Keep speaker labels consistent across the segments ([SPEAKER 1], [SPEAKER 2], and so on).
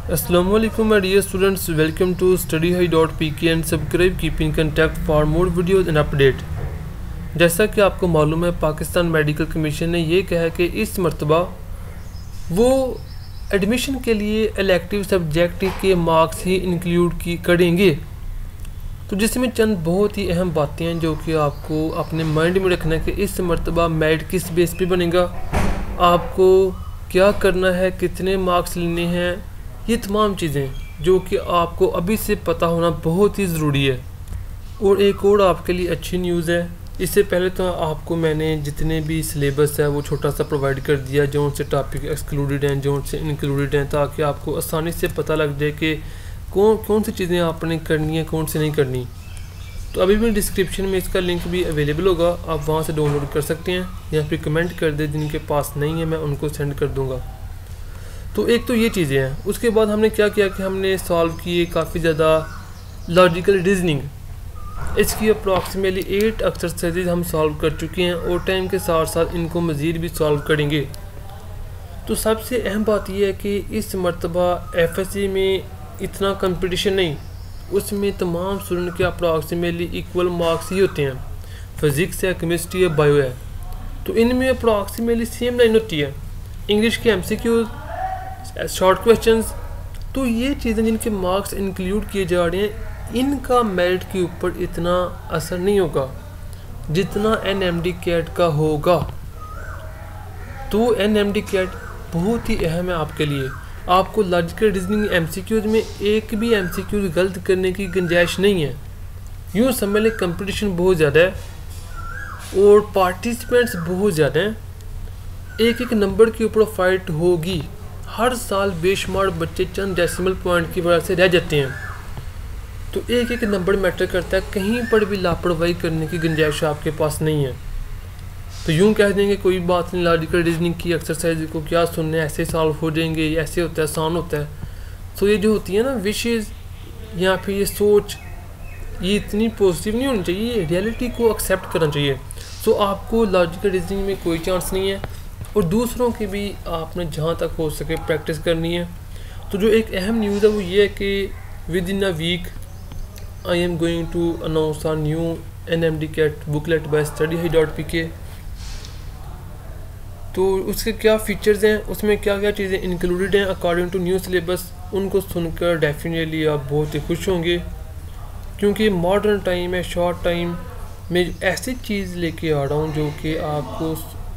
[SPEAKER 1] Assalamualaikum my dear students, welcome to studyhigh.pk and subscribe keep in contact for more videos and update। जैसा कि आपको मालूम है, Pakistan medical commission ने ये कहा कि इस मरतबा वो एडमिशन के लिए इलेक्टिव सब्जेक्ट के मार्क्स ही इंक्लूड करेंगे। तो जिसमें चंद बहुत ही अहम बातें हैं जो कि आपको अपने माइंड में रखना है कि इस मरतबा मेरिट किस बेस पे बनेगा, आपको क्या करना है, कितने मार्क्स लेने हैं, ये तमाम चीज़ें जो कि आपको अभी से पता होना बहुत ही ज़रूरी है। और एक और आपके लिए अच्छी न्यूज़ है, इससे पहले तो आपको मैंने जितने भी सिलेबस है वो छोटा सा प्रोवाइड कर दिया, जो उनसे टॉपिक एक्सक्लूडेड हैं, जो उनसे इंक्लूडेड हैं, ताकि आपको आसानी से पता लग जाए कि कौन सी चीज़ें आपने करनी है, कौन सी नहीं करनी। तो अभी भी डिस्क्रिप्शन में इसका लिंक भी अवेलेबल होगा, आप वहाँ से डाउनलोड कर सकते हैं या फिर कमेंट कर दे, जिनके पास नहीं है मैं उनको सेंड कर दूँगा। तो एक तो ये चीज़ें हैं। उसके बाद हमने क्या किया कि हमने सॉल्व किए काफ़ी ज़्यादा लॉजिकल रीजनिंग। इसकी अप्रॉक्सीमेटली 8 एक्सरसाइजेज हम सॉल्व कर चुके हैं और टाइम के साथ साथ इनको मज़ीद भी सॉल्व करेंगे। तो सबसे अहम बात यह है कि इस मरतबा एफएससी में इतना कंपटीशन नहीं, उसमें तमाम स्टूडेंट के अप्रॉक्सीमेटली इक्वल मार्क्स ही होते हैं। फिज़िक्स है, केमिस्ट्री है, बायो है, तो इनमें अप्रॉक्सीमेटली सेम लाइन होती है। इंग्लिश के एमसीक्यूज़, शॉर्ट क्वेश्चंस, तो ये चीज़ें जिनके मार्क्स इंक्लूड किए जा रहे हैं, इनका मेरिट के ऊपर इतना असर नहीं होगा जितना एनएमडी कैट का होगा। तो एनएमडी कैट बहुत ही अहम है आपके लिए। आपको लॉजिकल रीजनिंग एमसीक्यूज में एक भी एमसीक्यूज गलत करने की गुंजाइश नहीं है। यूँ समझ लें कंपटीशन बहुत ज़्यादा है और पार्टिसिपेंट्स बहुत ज़्यादा हैं। एक एक नंबर के ऊपर फाइट होगी। हर साल बेशुमार बच्चे चंद डेसिमल पॉइंट की वजह से रह जाते हैं। तो एक एक नंबर मैटर करता है, कहीं पर भी लापरवाही करने की गुंजाइश आपके पास नहीं है। तो यूँ कह देंगे कोई बात नहीं, लॉजिकल रीजनिंग की एक्सरसाइज को क्या सुनने, ऐसे सॉल्व हो जाएंगे, ऐसे होता है, आसान होता है। तो ये जो होती है ना विशेज़ या फिर ये सोच, ये इतनी पॉजिटिव नहीं होनी चाहिए, रियलिटी को एक्सेप्ट करना चाहिए। तो आपको लॉजिकल रीजनिंग में कोई चांस नहीं है और दूसरों की भी आपने जहाँ तक हो सके प्रैक्टिस करनी है। तो जो एक अहम न्यूज़ है वो ये है कि within a week I am going to announce a new NMDCAT booklet by studyhigh.pk। तो उसके क्या फ़ीचर्स हैं, उसमें क्या क्या चीज़ें इंक्लूडेड हैं अकॉर्डिंग टू न्यू सिलेबस, उनको सुनकर डेफिनेटली आप बहुत ही खुश होंगे, क्योंकि मॉडर्न टाइम है, शॉर्ट टाइम में ऐसी चीज़ लेके आ रहा हूँ जो कि आपको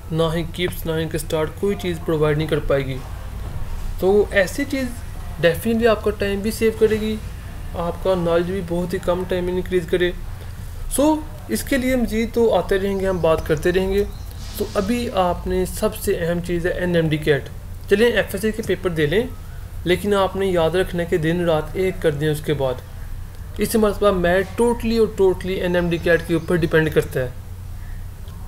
[SPEAKER 1] ना ही किप्स ना ही स्टार्ट कोई चीज़ प्रोवाइड नहीं कर पाएगी। तो ऐसी चीज़ डेफिनेटली आपका टाइम भी सेव करेगी, आपका नॉलेज भी बहुत ही कम टाइम में इंक्रीज़ करे। सो इसके लिए मज़ीद तो आते रहेंगे, हम बात करते रहेंगे। तो अभी आपने सबसे अहम चीज़ है एनएमडी कैट। चलिए एफएससी के पेपर दे लें, लेकिन आपने याद रखना है कि दिन रात एक कर दें। उसके बाद इस मरतबा मेरिट टोटली और टोटली एनएमडी कैट के ऊपर डिपेंड करता है।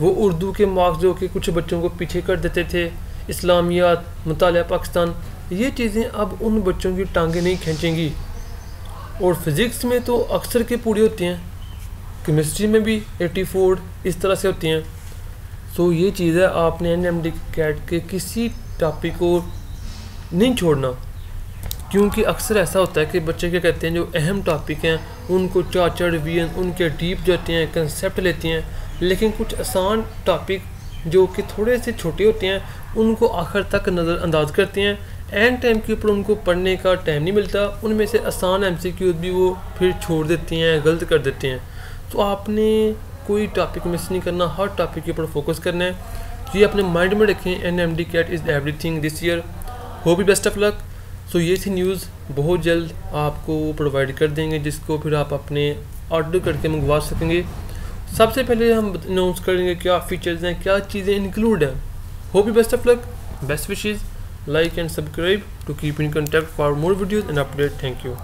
[SPEAKER 1] वो उर्दू के मार्क्स जो कि कुछ बच्चों को पीछे कर देते थे, इस्लामियात, मुतालिया पाकिस्तान, ये चीज़ें अब उन बच्चों की टांगें नहीं खींचेंगी। और फिज़िक्स में तो अक्सर के पूरी होती हैं, केमिस्ट्री में भी 84 इस तरह से होती हैं। तो ये चीज़ है, आपने एनएमडी कैट के किसी टॉपिक को नहीं छोड़ना, क्योंकि अक्सर ऐसा होता है कि बच्चे क्या कहते हैं, जो अहम टॉपिक हैं उनको चार रिवीजन, उनके डीप जाते हैं, कंसेप्ट लेते हैं, लेकिन कुछ आसान टॉपिक जो कि थोड़े से छोटे होते हैं उनको आखिर तक नज़रअंदाज करते हैं। एंड टाइम के ऊपर उनको पढ़ने का टाइम नहीं मिलता, उनमें से आसान एमसीक्यूज भी वो फिर छोड़ देते हैं, गलत कर देते हैं। तो आपने कोई टॉपिक मिस नहीं करना, हर टॉपिक के ऊपर फोकस करना है। ये अपने माइंड में रखें, एनएमडी CAT is everything this year. Hope you best of luck. So ये थी न्यूज़, बहुत जल्द आपको प्रोवाइड कर देंगे, जिसको फिर आप अपने ऑर्डर करके मंगवा सकेंगे। सबसे पहले हम अनाउंस करेंगे क्या फ़ीचर्स हैं, क्या चीज़ें इंक्लूड हैं। Hope you best of luck, best wishes, like and subscribe to keep in contact for more videos and update. Thank you.